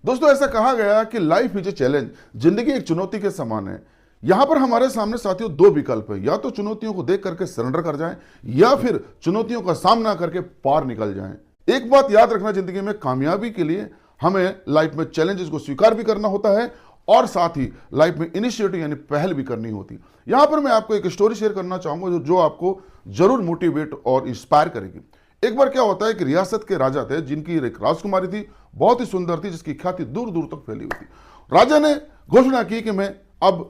दोस्तों ऐसा कहा गया कि लाइफ इज ए चैलेंज, जिंदगी एक चुनौती के समान है। यहां पर हमारे सामने साथियों दो विकल्प है, या तो चुनौतियों को देख करके सरेंडर कर जाएं या फिर चुनौतियों का सामना करके पार निकल जाएं। एक बात याद रखना, जिंदगी में कामयाबी के लिए हमें लाइफ में चैलेंजेस को स्वीकार भी करना होता है और साथ ही लाइफ में इनिशिएटिव यानी पहल भी करनी होती। यहां पर मैं आपको एक स्टोरी शेयर करना चाहूंगा जो आपको जरूर मोटिवेट और इंस्पायर करेगी। एक बार क्या होता है कि रियासत के राजा थे जिनकी एक राजकुमारी थी, बहुत ही सुंदर थी, जिसकी ख्याति दूर दूर तक फैली हुई थी। राजा ने घोषणा की कि मैं अब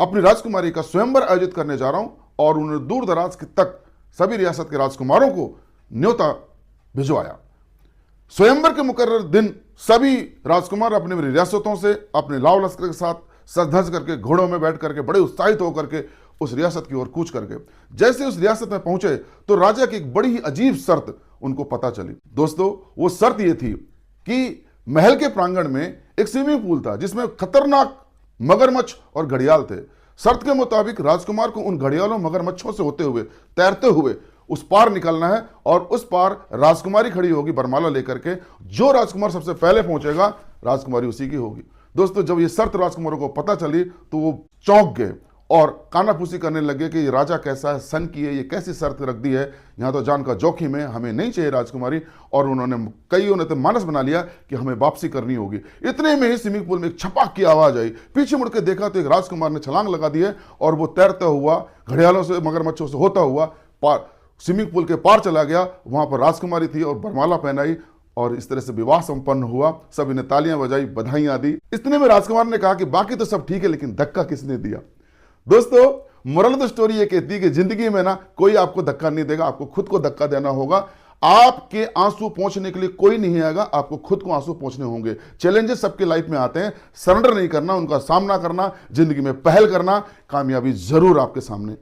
अपनी राजकुमारी का स्वयंवर आयोजित करने जा रहा हूं और उन्होंने दूर दराज तक सभी रियासत के राजकुमारों को न्योता भिजवाया। स्वयंवर के मुकर्रर दिन सभी राजकुमार अपने रियासतों से अपने लाव लश्कर के साथ सज धज करके घोड़ों में बैठ करके बड़े उत्साहित होकर के उस रियासत की ओर कूच कर गए। जैसे उस रियासत में पहुंचे तो राजा की एक बड़ी ही अजीब शर्त उनको पता चली। दोस्तों वो शर्त ये थी कि महल के प्रांगण में एक स्विमिंग पूल था जिसमें खतरनाक मगरमच्छ और घड़ियाल थे। शर्त के मुताबिक राजकुमार को उन घड़ियालों मगरमच्छों से होते हुए तैरते हुए उस पार निकलना है और उस पार राजकुमारी खड़ी होगी बरमाला लेकर के। जो राजकुमार सबसे पहले पहुंचेगा राजकुमारी उसी की होगी। दोस्तों जब ये शर्त राजकुमारों को पता चली तो वो चौंक गए और कानाफूसी करने लगे कि ये राजा कैसा है, सन की है, ये कैसी शर्त रख दी है, यहाँ तो जान का जोखिम है, हमें नहीं चाहिए राजकुमारी। और उन्होंने कईयों ने तो मानस बना लिया कि हमें वापसी करनी होगी। इतने में ही स्विमिंग पूल में एक छपाक की आवाज आई। पीछे मुड़ के देखा तो एक राजकुमार ने छलांग लगा दी है और वो तैरता हुआ घड़ियालों से मगरमच्छों से होता हुआ पार स्विमिंग पूल के पार चला गया। वहां पर राजकुमारी थी और बरमाला पहनाई और इस तरह से विवाह संपन्न हुआ। सभी ने तालियां बजाई, बधाइयां दी। इतने में राजकुमार ने कहा कि बाकी तो सब ठीक है लेकिन धक्का किसने दिया। दोस्तों मोरल ऑफ द स्टोरी ये कहती है कि जिंदगी में ना कोई आपको धक्का नहीं देगा, आपको खुद को धक्का देना होगा। आपके आंसू पहुंचने के लिए कोई नहीं आएगा, आपको खुद को आंसू पहुंचने होंगे। चैलेंजेस सबके लाइफ में आते हैं, सरेंडर नहीं करना, उनका सामना करना, जिंदगी में पहल करना, कामयाबी जरूर आपके सामने